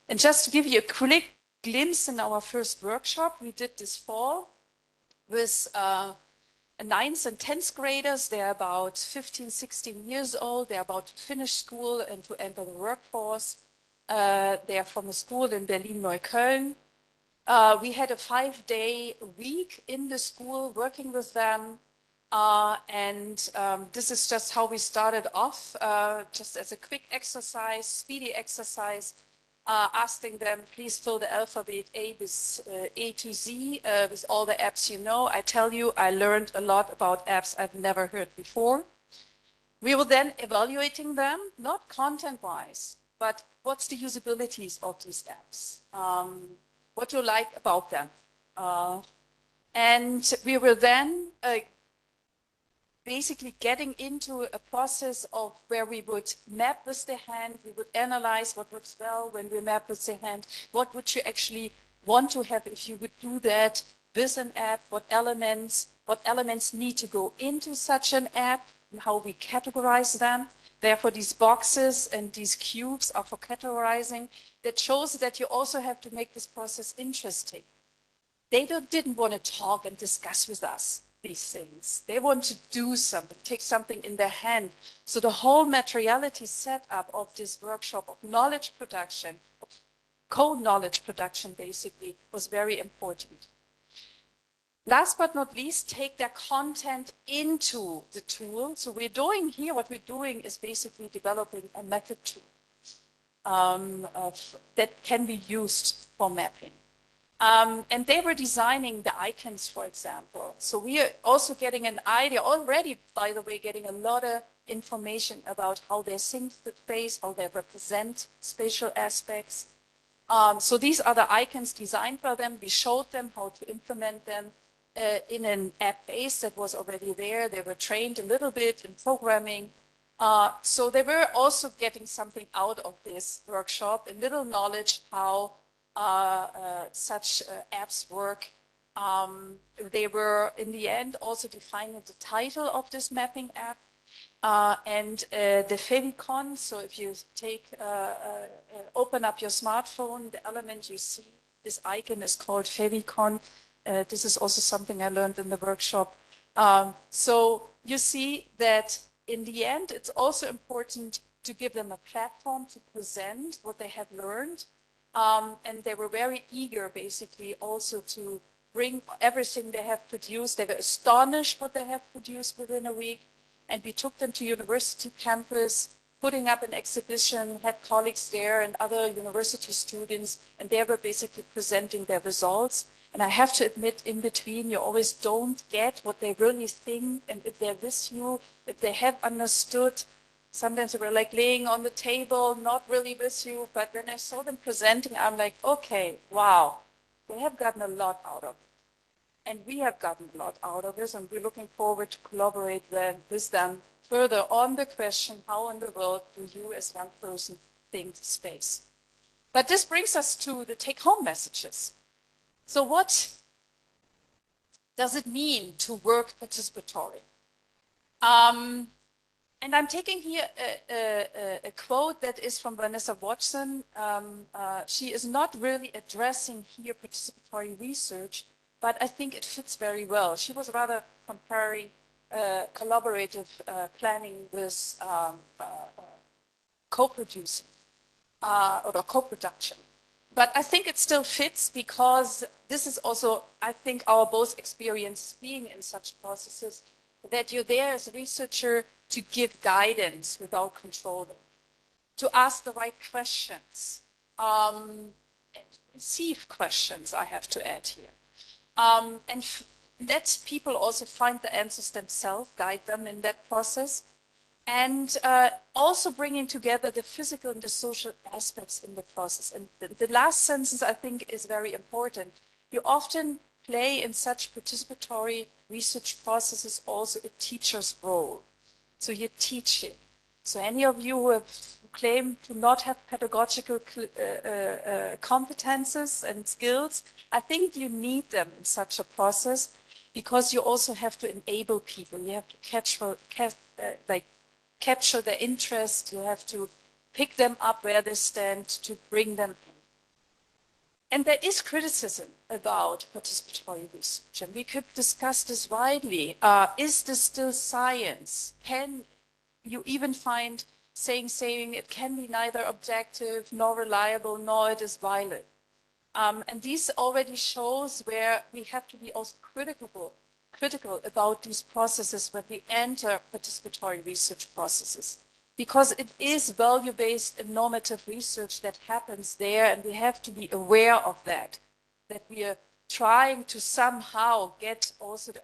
And just to give you a quick glimpse in our first workshop we did this fall with 9th and 10th graders. They're about 15, 16 years old. They're about to finish school and to enter the workforce. They are from a school in Berlin-Neukölln. We had a 5-day week in the school working with them. This is just how we started off, just as a quick exercise, speedy exercise, asking them, please fill the alphabet A with A to Z with all the apps you know. I tell you, I learned a lot about apps I've never heard before. We were then evaluating them, not content-wise, but what's the usabilities of these apps? What you like about them. And we were then basically getting into a process of where we would map with the hand, we would analyze what works well when we map with the hand, what would you actually want to have if you would do that with an app, what elements need to go into such an app, and how we categorize them. Therefore, these boxes and these cubes are for categorizing. That shows that you also have to make this process interesting. They didn't want to talk and discuss with us these things. They want to do something, take something in their hand. So the whole materiality setup of this workshop of knowledge production, of co-knowledge production basically, was very important. Last but not least, take their content into the tool. So we're doing here, what we're doing is basically developing a method tool that can be used for mapping. And they were designing the icons, for example. So we are also getting an idea, already, by the way, getting a lot of information about how they think the space, how they represent spatial aspects. So these are the icons designed by them. We showed them how to implement them in an app base that was already there. They were trained a little bit in programming. So they were also getting something out of this workshop, a little knowledge how such apps work. They were, in the end, also defining the title of this mapping app and the favicon. So if you take, open up your smartphone, the element you see, this icon is called favicon. This is also something I learned in the workshop. So you see that in the end, it's also important to give them a platform to present what they have learned. And they were very eager, basically, also to bring everything they have produced. They were astonished what they have produced within a week. And we took them to university campus, putting up an exhibition, had colleagues there and other university students, and they were basically presenting their results. And I have to admit, in between, you always don't get what they really think, and if they're with you, if they have understood. Sometimes they were like laying on the table, not really with you, but when I saw them presenting, I'm like, okay, wow, they have gotten a lot out of it. And we have gotten a lot out of this, and we're looking forward to collaborate with them further on the question, how in the world do you as a young person think space? But this brings us to the take-home messages. So what does it mean to work participatory? And I'm taking here a quote that is from Vanessa Watson. She is not really addressing here participatory research, but I think it fits very well. She was rather comparing collaborative planning with co-producing or co-production. But I think it still fits because this is also, I think, our both experience being in such processes, that you're there as a researcher to give guidance without controlling, to ask the right questions, and receive questions, I have to add here. And let people also find the answers themselves, guide them in that process, and also bringing together the physical and the social aspects in the process. And the last sentence, I think, is very important. You often play in such participatory research processes also a teacher's role. So you're teaching. So any of you who claim to not have pedagogical competences and skills, I think you need them in such a process, because you also have to enable people. You have to capture their interest. You have to pick them up where they stand to bring them in. And there is criticism about participatory research, and we could discuss this widely. Is this still science? Can you even find saying it can be neither objective nor reliable, nor it is violent? And this already shows where we have to be also critical about these processes when we enter participatory research processes, because it is value-based and normative research that happens there, and we have to be aware of that we are trying to somehow get also the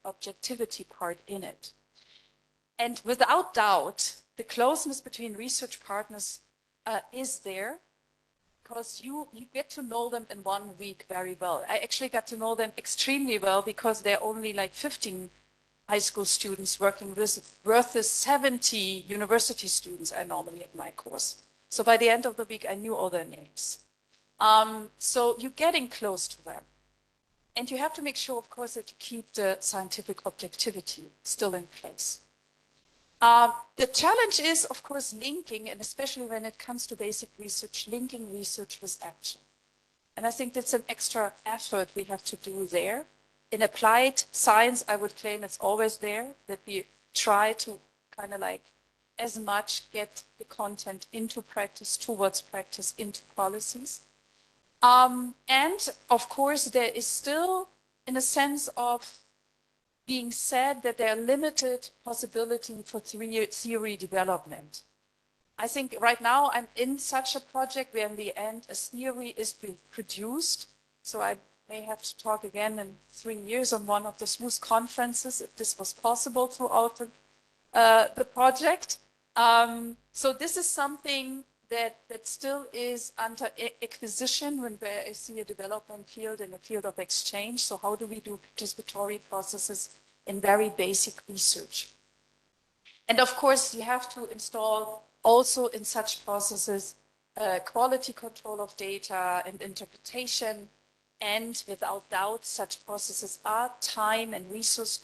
objectivity part in it. And without doubt, the closeness between research partners is there, because you get to know them in 1 week very well. I actually got to know them extremely well, because they're only like 15 high school students working with versus 70 university students I normally have my course. So by the end of the week, I knew all their names. So you're getting close to them. And you have to make sure, of course, that you keep the scientific objectivity still in place. The challenge is, of course, linking, and especially when it comes to basic research, linking research with action. And I think that's an extra effort we have to do there. In applied science, I would claim it's always there, that we try to kind of like as much get the content into practice, towards practice, into policies. And of course, there is still, in a sense of being said, that there are limited possibility for theory development. I think right now I'm in such a project where in the end a theory is being produced. So I may have to talk again in 3 years on one of the SMUS conferences if this was possible throughout the project. So this is something that still is under acquisition when I see a development field and a field of exchange. So how do we do participatory processes in very basic research? And of course, you have to install also in such processes quality control of data and interpretation. And without doubt, such processes are time and resource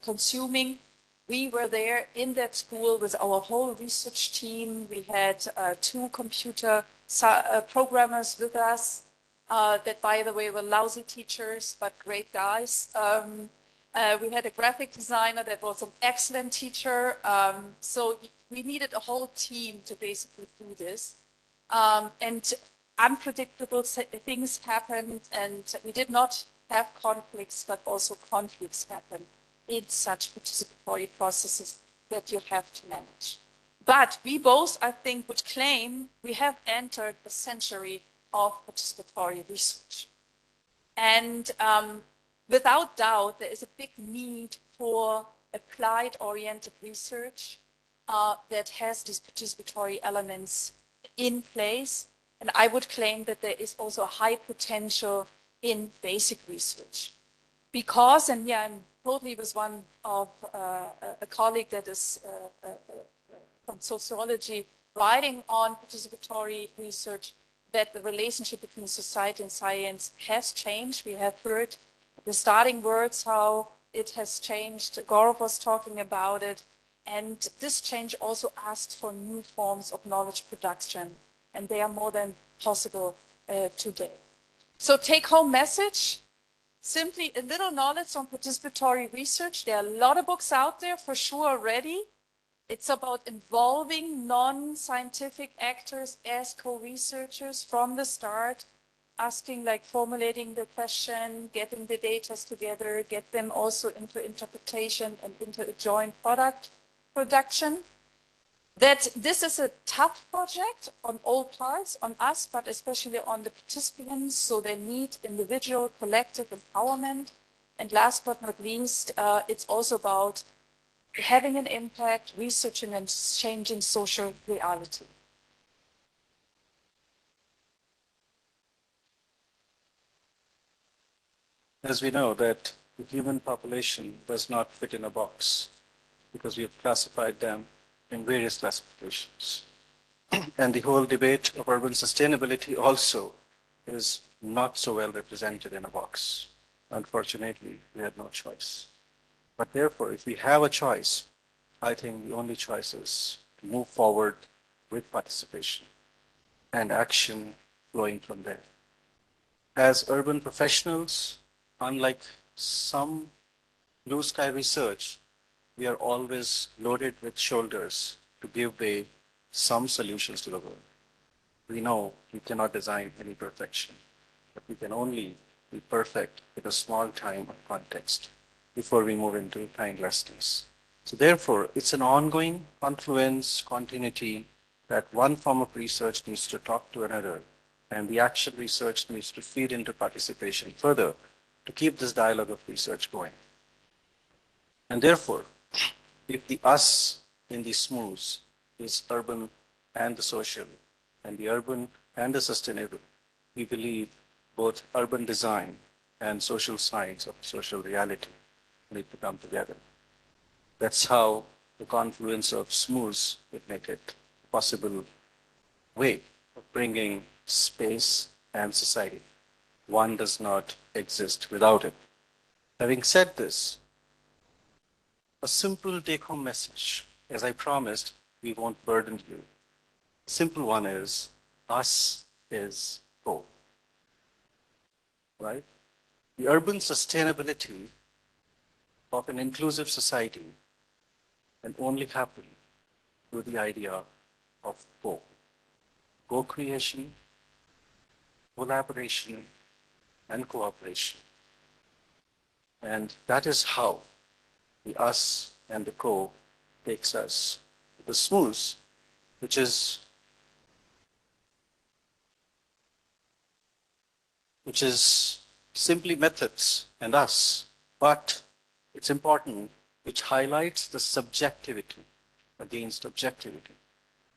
consuming. We were there in that school with our whole research team. We had 2 computer programmers with us that, by the way, were lousy teachers, but great guys. We had a graphic designer that was an excellent teacher. So we needed a whole team to basically do this. And unpredictable things happened, and we did not have conflicts, but also conflicts happened in such participatory processes that you have to manage. But we both, I think, would claim we have entered a century of participatory research. And without doubt, there is a big need for applied-oriented research that has these participatory elements in place. And I would claim that there is also a high potential in basic research. Because, and yeah, I'm totally with one of a colleague that is from sociology writing on participatory research, that the relationship between society and science has changed. We have heard the starting words, how it has changed. Gaurav was talking about it. And this change also asked for new forms of knowledge production. And they are more than possible today. So take-home message, simply a little knowledge on participatory research. There are a lot of books out there for sure already. It's about involving non-scientific actors as co-researchers from the start, asking, like formulating the question, getting the data together, get them also into interpretation and into a joint product production. That this is a tough project on all parts, on us, but especially on the participants. So they need individual, collective empowerment. And last but not least, it's also about having an impact, researching and changing social reality. As we know that the human population does not fit in a box because we have classified them in various classifications. And the whole debate of urban sustainability also is not so well represented in a box. Unfortunately, we had no choice. But therefore, if we have a choice, I think the only choice is to move forward with participation and action flowing from there. As urban professionals, unlike some blue sky research, we are always loaded with shoulders to give away some solutions to the world. We know we cannot design any perfection, but we can only be perfect in a small time and context before we move into timelessness. So therefore, it's an ongoing confluence, continuity, that one form of research needs to talk to another, and the action research needs to feed into participation further to keep this dialogue of research going. And therefore, if the us in the SMUS is urban and the social, and the urban and the sustainable, we believe both urban design and social science of social reality need to come together. That's how the confluence of SMUS would make it a possible way of bringing space and society. One does not exist without it. Having said this, a simple take-home message. As I promised, we won't burden you. Simple one is, us is go. Right? The urban sustainability of an inclusive society can only happen through the idea of go. Co-creation, collaboration, and cooperation. And that is how the us and the co takes us to the SMUS, which is simply methods and us, but it's important, which highlights the subjectivity against objectivity,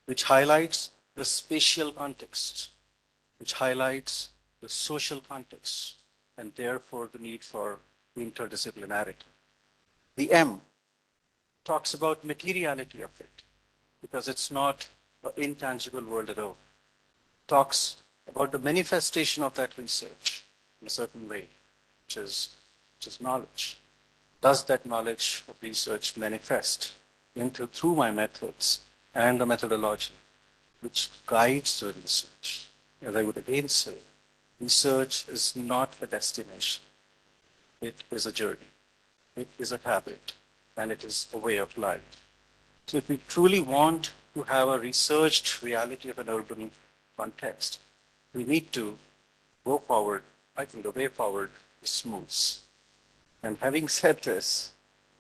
which highlights the spatial context, which highlights the social context, and therefore the need for interdisciplinarity. The M talks about materiality of it, because it's not an intangible world at all. Talks about the manifestation of that research in a certain way, which is knowledge. Does that knowledge of research manifest through my methods and the methodology which guides the research? As I would again say, research is not a destination. It is a journey. It is a habit, and it is a way of life. So if we truly want to have a researched reality of an urban context, we need to go forward. I think the way forward is SMUS. And having said this,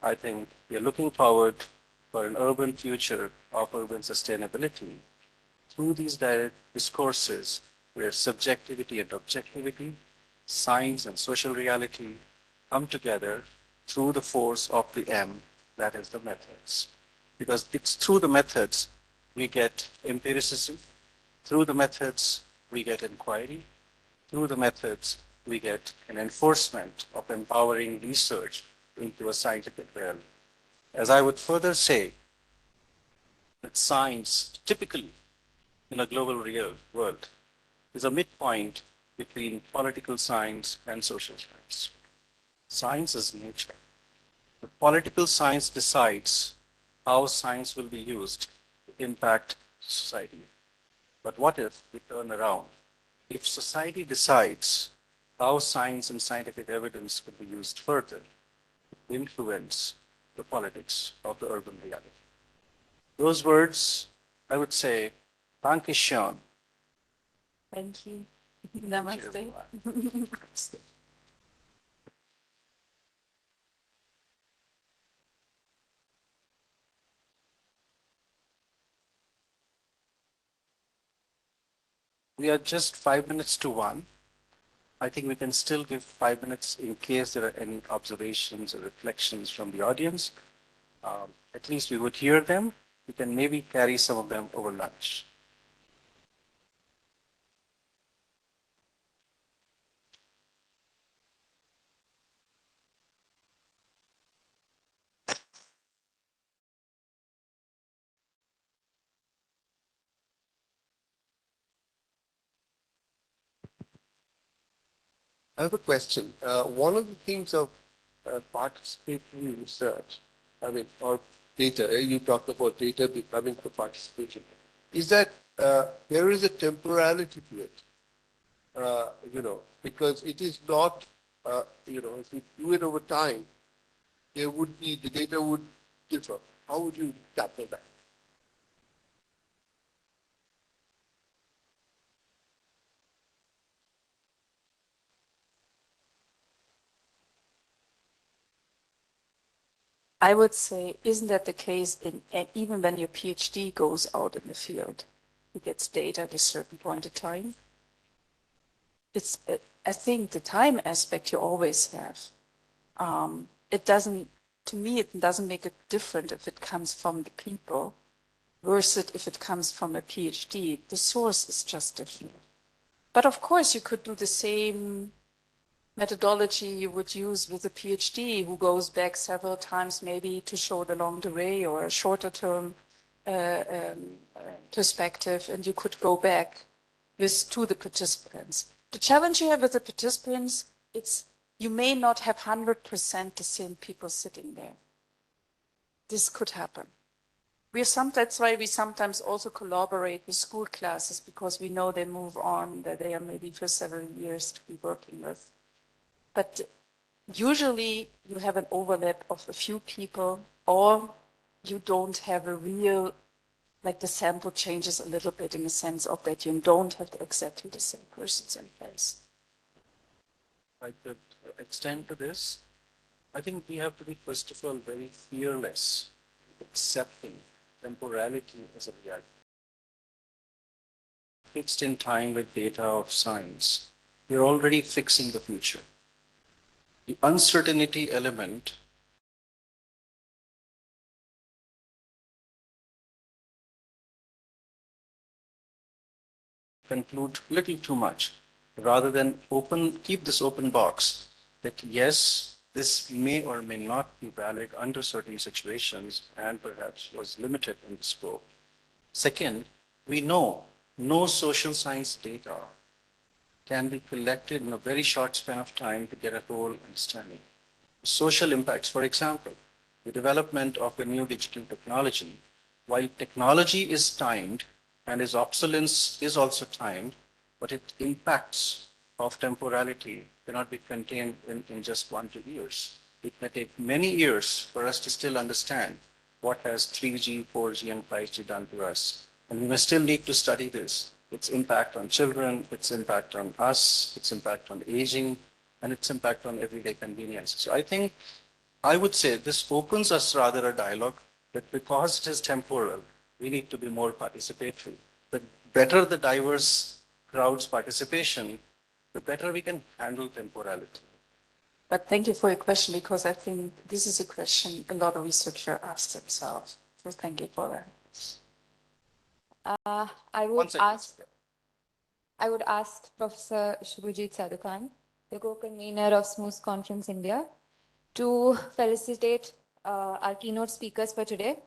I think we are looking forward for an urban future of urban sustainability through these direct discourses where subjectivity and objectivity, science and social reality come together through the force of the M, that is the methods. because it's through the methods we get empiricism, through the methods we get inquiry, through the methods we get an enforcement of empowering research into a scientific realm. As I would further say, that science typically in a global real world is a midpoint between political science and social science. Science is nature. The political science decides how science will be used to impact society. But what if we turn around? If society decides how science and scientific evidence could be used further to influence the politics of the urban reality. Those words, I would say, Danke schön. Thank you. Namaste. We are just 5 minutes to 1. I think we can still give 5 minutes in case there are any observations or reflections from the audience. At least we would hear them. We can maybe carry some of them over lunch. I have a question. One of the things of participatory research, I mean, or data, you talked about data becoming the participation, is that there is a temporality to it, because it is not, if you do it over time, there would be, the data would differ. How would you tackle that? I would say, isn't that the case even when your PhD goes out in the field? He gets data at a certain point in time. I think the time aspect you always have. It doesn't, to me, it doesn't make it different if it comes from the people versus if it comes from a PhD. The source is just different. But of course, you could do the same methodology you would use with a PhD who goes back several times maybe to show the long array or a shorter term perspective, and you could go back to the participants. The challenge you have with the participants, it's you may not have 100% the same people sitting there. This could happen. That's why we sometimes also collaborate with school classes, because we know they move on, that they are maybe for several years to be working with. But usually you have an overlap of a few people, or you don't have a real, like the sample changes a little bit in the sense of that you don't have exactly the same persons in place. I could extend to this. I think we have to be, first of all, very fearless, accepting temporality as a reality. Fixed in time with data of science, we're already fixing the future. The uncertainty element conclude little too much, rather than keep this open box that yes, this may or may not be valid under certain situations and perhaps was limited in scope. Second, we know no social science data can be collected in a very short span of time to get a whole understanding. Social impacts, for example, the development of a new digital technology, while technology is timed and its obsolescence is also timed, but its impacts of temporality cannot be contained in just 1 to 2 years. It may take many years for us to still understand what has 3G, 4G, and 5G done to us. And we may still need to study this, its impact on children, its impact on us, its impact on aging, and its impact on everyday convenience. So I think I would say this opens us rather a dialogue that because it is temporal, we need to be more participatory. The better the diverse crowd's participation, the better we can handle temporality. But thank you for your question, because I think this is a question a lot of researchers ask themselves. So thank you for that. I One would second. ask, I would ask Professor Shubhajit Sadhukan, the co-convener of SMUS Conference India, to felicitate our keynote speakers for today.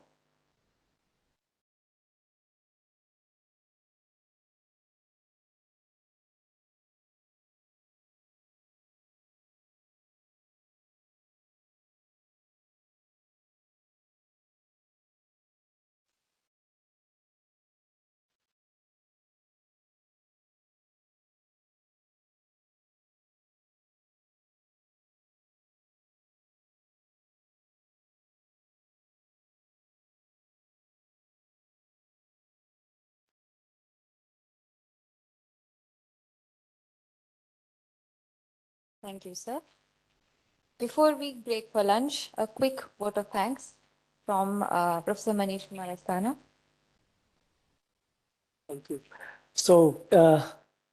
Thank you, sir. Before we break for lunch, a quick vote of thanks from Professor Manish Kumar Asthana. Thank you. So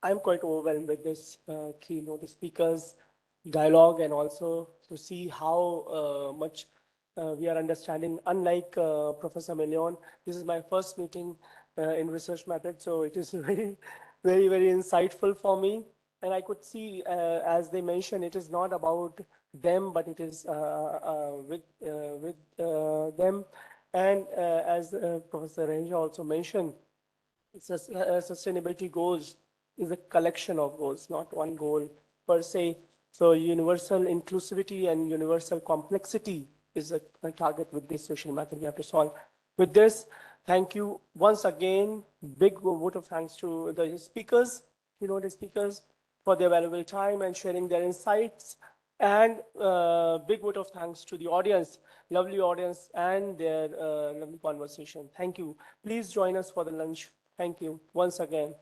I'm quite overwhelmed with this keynote speakers dialogue and also to see how much we are understanding. Unlike Professor Million, this is my first meeting in research methods, so it is very insightful for me. And I could see, as they mentioned, it is not about them, but it is with them. And as Professor Renja also mentioned, sustainability goals is a collection of goals, not one goal per se. So universal inclusivity and universal complexity is a target with this social method we have to solve. With this, thank you once again. Big vote of thanks to the speakers, keynote speakers, for their valuable time and sharing their insights. And big vote of thanks to the audience, lovely audience, and their lovely conversation. Thank you. Please join us for the lunch. Thank you once again.